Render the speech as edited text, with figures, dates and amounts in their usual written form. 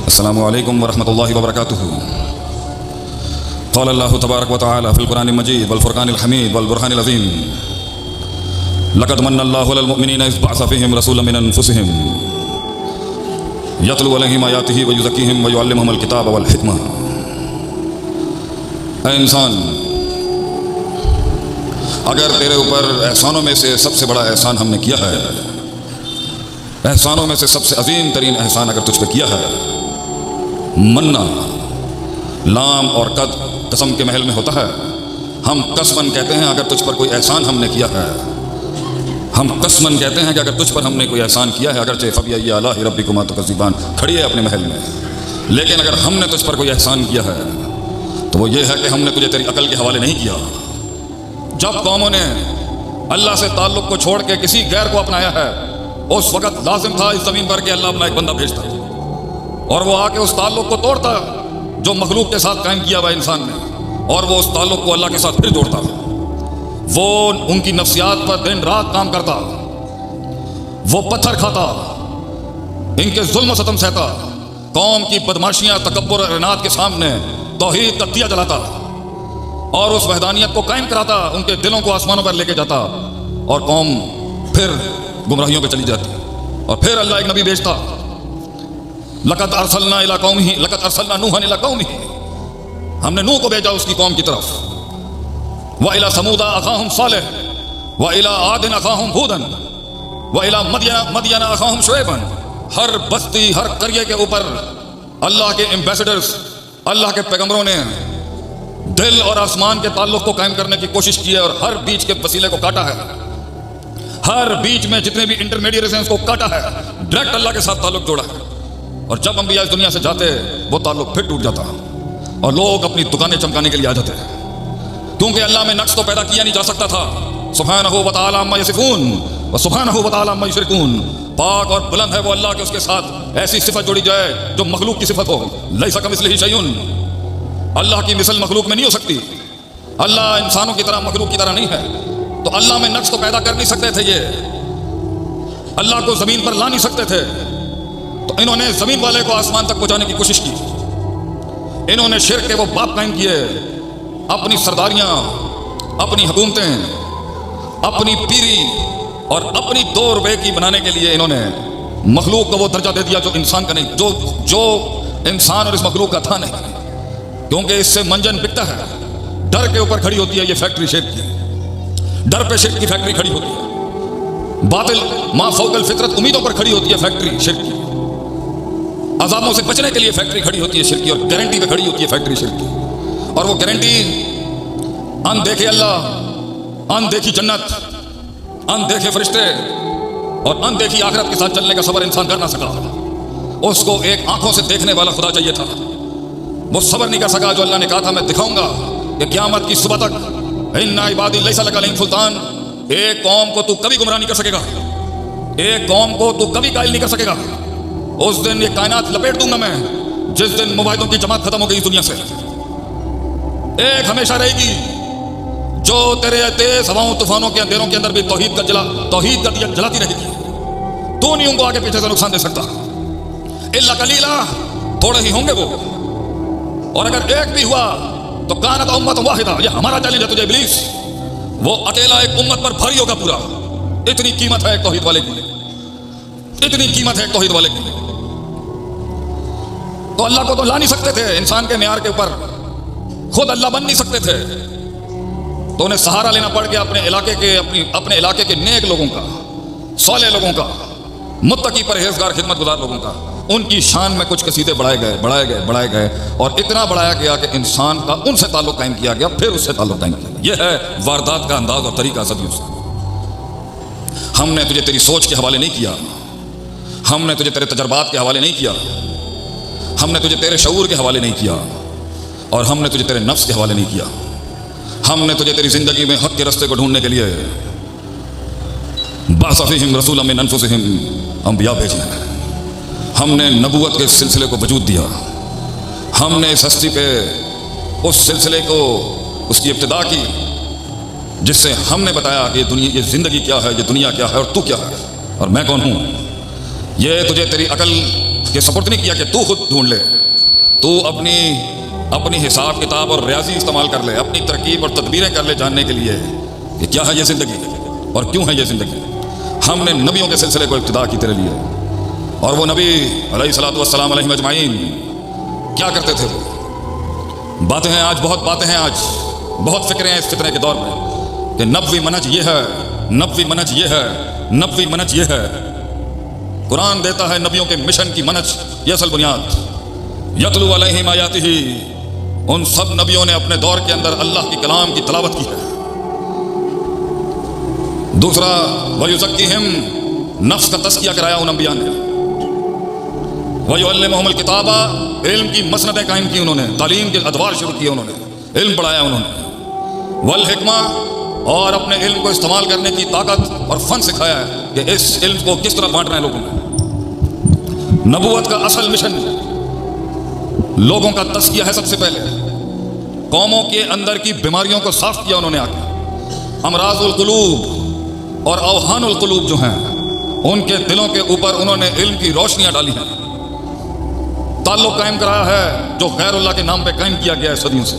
السلام علیکم ورحمۃ اللہ وبرکاتہ۔ قال اللہ تبارک و تعالی فی القرآن المجید والفرقان الحمید والبرہان العظیم لقد من اللہ علی المؤمنین اذ بعث فیہم رسولا من انفسہم یتلو علیہم آیاتہ ویزکیہم ویعلمہم الکتاب والحکمہ۔ اے انسان، اگر تیرے اوپر احسانوں میں سے سب سے بڑا احسان ہم نے کیا ہے، احسانوں میں سے سب سے عظیم ترین احسان اگر تجھ پہ کیا ہے، مننا لام اور قد قسم کے محل میں ہوتا ہے، ہم قسمن کہتے ہیں اگر تجھ پر کوئی احسان ہم نے کیا ہے، ہم قسمن کہتے ہیں کہ اگر تجھ پر ہم نے کوئی احسان کیا ہے، اگرچہ فبأي آلاء ربكما تكذبان کھڑی ہے اپنے محل میں، لیکن اگر ہم نے تجھ پر کوئی احسان کیا ہے تو وہ یہ ہے کہ ہم نے تجھے تیری عقل کے حوالے نہیں کیا۔ جب قوموں نے اللہ سے تعلق کو چھوڑ کے کسی غیر کو اپنایا ہے، اس وقت لازم تھا اس زمین پر کہ اللہ اپنا ایک بندہ بھیجتا اور وہ آ کے اس تعلق کو توڑتا جو مخلوق کے ساتھ قائم کیا ہوا انسان نے، اور وہ اس تعلق کو اللہ کے ساتھ پھر جوڑتا، وہ ان کی نفسیات پر دن رات کام کرتا، وہ پتھر کھاتا، ان کے ظلم و ستم سہتا، قوم کی بدماشیاں تکبر اور عناد کے سامنے توحید کا دیا جلاتا اور اس وحدانیت کو قائم کراتا، ان کے دلوں کو آسمانوں پر لے کے جاتا، اور قوم پھر گمراہیوں پہ چلی جاتی، اور پھر اللہ ایک نبی بھیجتا۔ لقد ارسلنا الی قومہ لقد ارسلنا نوحا الی قومہ، ہم نے نوح کو بھیجا اس کی قوم کی طرف، وَإِلَى ثَمُودَ أَخَاهُمْ صَالِحًا وَإِلَى عَادٍ أَخَاهُمْ هُودًا وَإِلَى مَدْيَنَ أَخَاهُمْ شُعَيْبًا۔ ہر بستی، ہر قریے کے اوپر اللہ کے ایمبیسڈرز، اللہ کے پیغمبروں نے دل اور آسمان کے تعلق کو قائم کرنے کی کوشش کی ہے، اور ہر بیچ کے وسیلے کو کاٹا ہے، ہر بیچ میں جتنے بھی انٹرمیڈیٹس ہیں اس کو کاٹا ہے، ڈائریکٹ اللہ کے ساتھ تعلق جوڑا ہے۔ اور جب انبیاء اس دنیا سے جاتے وہ تعلق پھر ٹوٹ جاتا اور لوگ اپنی دکانیں چمکانے کے لیے آ جاتے، کیونکہ اللہ میں نقص تو پیدا کیا نہیں جا سکتا تھا۔ سبحانہ و تعالی عما یصفون وسبحانہ و تعالی عما یشرکون، پاک اور بلند ہے وہ اللہ کہ اس کے ساتھ ایسی صفت جوڑی جائے جو مخلوق کی صفت ہو۔ لیس کمثلہ شیء، اللہ کی مثل مخلوق میں نہیں ہو سکتی، اللہ انسانوں کی طرح مخلوق کی طرح نہیں ہے، تو اللہ میں نقص تو پیدا کر نہیں سکتے تھے، یہ اللہ کو زمین پر لا نہیں سکتے تھے، تو انہوں نے زمین والے کو آسمان تک پہنچانے کی کوشش کی، انہوں نے شرک کے وہ باپ قائم کیے، اپنی سرداریاں، اپنی حکومتیں، اپنی پیری اور اپنی 2 روپے کی بنانے کے لیے انہوں نے مخلوق کو وہ درجہ دے دیا جو انسان کا نہیں، جو انسان اور اس مخلوق کا تھا نہیں، کیونکہ اس سے منجن بکتا ہے۔ ڈر کے اوپر کھڑی ہوتی ہے یہ فیکٹری شرک کی، ڈر پہ شرک کی فیکٹری کھڑی ہوتی ہے، باطل ما فوق الفطرت امیدوں پر کھڑی ہوتی ہے فیکٹری شرک کی، عذابوں سے بچنے کے لیے فیکٹری کھڑی ہوتی ہے شرک کی، اور گارنٹی پہ کھڑی ہوتی ہے فیکٹری شرک کی، اور وہ گارنٹی ان دیکھے اللہ، ان دیکھی جنت، ان دیکھے فرشتے اور ان دیکھی آخرت کے ساتھ چلنے کا صبر انسان کر نہ سکا، اس کو ایک آنکھوں سے دیکھنے والا خدا چاہیے تھا، وہ صبر نہیں کر سکا جو اللہ نے کہا تھا میں دکھاؤں گا کہ قیامت کی صبح تک ان عبادی لیس لک علیہم سلطان، ایک قوم کو تو کبھی گمراہ نہیں کر سکے گا، ایک قوم کو تو کبھی قائل نہیں کر سکے گا۔ اس دن یہ کائنات لپیٹ دوں گا میں، جس دن مباحثوں کی جماعت ختم ہو گئی اس دنیا سے، ایک ہمیشہ رہے گی جو تیرے تیز ہواؤں طوفانوں کے اندھیروں کے اندر بھی توحید کا دیا جلاتی رہے گی، تو نہیں ان کو آگے پیچھے سے نقصان دے سکتا، الا قلیلا، تھوڑے ہی ہوں گے وہ، اور اگر ایک بھی ہوا تو کانت امت واحدہ، یہ ہمارا چیلنج ہے تجھے ابلیس، وہ اکیلا ایک امت پر بھاری ہوگا پورا، اتنی قیمت ہے ایک توحید والے کی، اتنی قیمت ہے ایک توحید والے کی۔ تو اللہ کو تو لا نہیں سکتے تھے انسان کے معیار کے اوپر، خود اللہ بن نہیں سکتے تھے، تو انہیں سہارا لینا پڑ گیا اپنے علاقے کے نیک لوگوں کا، صالح لوگوں کا، متقی پرہیزگار خدمت گزار لوگوں کا۔ ان کی شان میں کچھ قصیدے بڑھائے گئے اور اتنا بڑھایا گیا کہ انسان کا ان سے تعلق قائم کیا گیا، پھر اس سے تعلق قائم کیا گیا۔ یہ ہے واردات کا انداز اور طریقہ صدیوں سے۔ ہم نے تجھے تیری سوچ کے حوالے نہیں کیا، ہم نے تجھے تیرے تجربات کے حوالے نہیں کیا، ہم نے تجھے تیرے شعور کے حوالے نہیں کیا، اور ہم نے تجھے تیرے نفس کے حوالے نہیں کیا، ہم نے تجھے تیری زندگی میں حق کے رستے کو ڈھونڈنے کے لیے بعث فیہم رسولا من انفسہم، انبیاء بھیجے، ہم نے نبوت کے سلسلے کو وجود دیا، ہم نے اس ہستی پہ اس سلسلے کو، اس کی ابتدا کی، جس سے ہم نے بتایا کہ یہ زندگی کیا ہے، یہ دنیا کیا ہے، اور تو کیا ہے اور میں کون ہوں۔ یہ تجھے تیری عقل کہ سپرد نہیں کیا کہ تو خود ڈھونڈ لے، تو اپنی حساب کتاب اور ریاضی استعمال کر لے، اپنی ترکیب اور تدبیریں کر لے جاننے کے لیے کہ کیا ہے یہ زندگی اور کیوں ہے یہ زندگی۔ ہم نے نبیوں کے سلسلے کو ابتدا کی طرح لیا، اور وہ نبی علیہ الصلوۃ والسلام علیہم اجمعین کیا کرتے تھے؟ وہ باتیں ہیں آج، بہت باتیں ہیں آج، بہت فکریں ہیں اس فتنے کے دور میں کہ نبوی منہج یہ ہے، نبوی منہج یہ ہے، نبوی منہج یہ ہے۔ قرآن دیتا ہے نبیوں کے مشن کی منہج، یہ اصل بنیاد۔ یتلو علیہم آیاتہ، ان سب نبیوں نے اپنے دور کے اندر اللہ کی کلام کی تلاوت کی ہے۔ دوسرا ویزکیہم، نفس کا تزکیہ کرایا ان انبیاء نے۔ ویعلمہم الکتاب، علم کی مسندیں قائم کی انہوں نے، تعلیم کے ادوار شروع کیے انہوں نے، علم پڑھایا انہوں نے۔ والحکمہ، اور اپنے علم کو استعمال کرنے کی طاقت اور فن سکھایا ہے کہ اس علم کو کس طرح بانٹنا ہے لوگوں میں۔ نبوت کا اصل مشن لوگوں کا تزکیہ ہے۔ سب سے پہلے قوموں کے اندر کی بیماریوں کو صاف کیا انہوں نے آ کے۔ امراض القلوب اور اوہان القلوب جو ہیں، ان کے دلوں کے اوپر انہوں نے علم کی روشنیاں ڈالی ہیں۔ تعلق قائم کرایا ہے جو غیر اللہ کے نام پہ قائم کیا گیا ہے صدیوں سے۔